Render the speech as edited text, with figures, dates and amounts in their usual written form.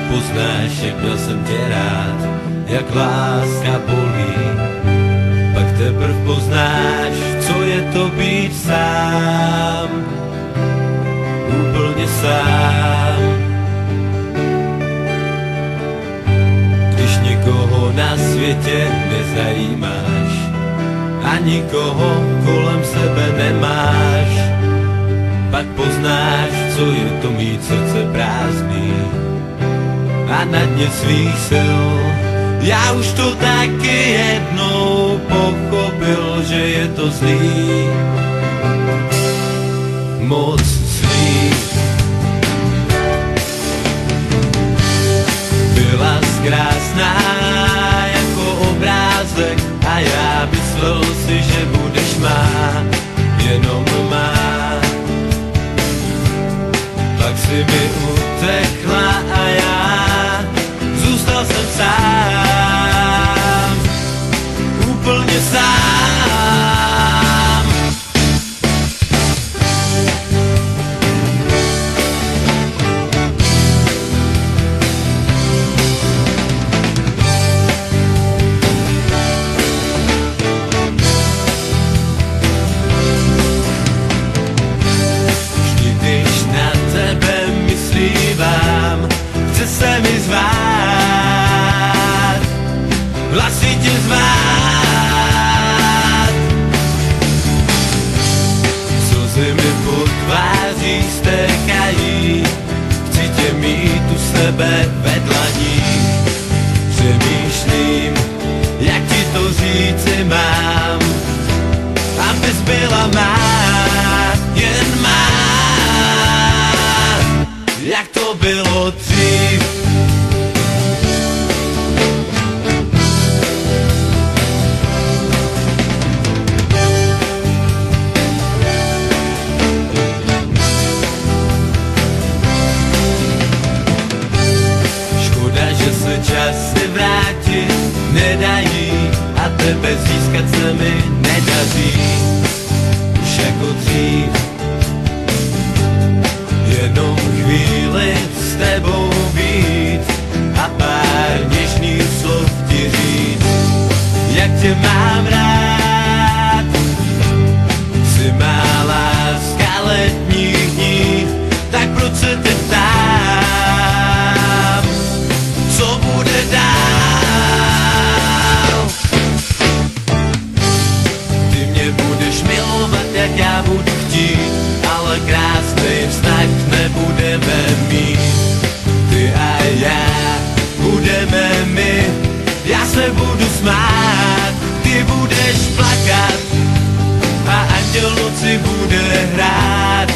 poznáš, jak byl jsem tě rád, jak láska bolí. Pak teprv poznáš, co je to být sám, úplně sám. Když nikoho na světě nezajímáš a nikoho kolem sebe nemáš, pak poznáš, co je to mít srdce prázdný a na dně svých sil. Já už to taky jednou pochopil, že je to zlý, moc zlý. Byla krásná jako obrázek a já myslel si, že budeš má, jenom má. Pak si mi utekla a já zůstal jsem sám, úplně sám. Vždy, když na tebe myslívám, chce se mi zvát, hlasitě zvát. Slzy mi po tváří stékají, chci tě mít u sebe ve dlaních. Přemýšlím, jak ti to říci mám, abys byla má, jen má, jak to bylo dřív. Škoda, že se časy vrátit nedají a tebe získat se mi nedaří už jako dřív. Jenom chvíli s tebou být a pár něžných slov ti říct, jak tě mám rád. Jsi má láska letních dní, tak proč se tě ptám, co bude dál? Ty mě budeš milovat, jak já budu chtít, ale krásný vztah nebudeme mít. Ty a já budeme my, já se budu smát, ty budeš plakat a anděl noci bude hrát.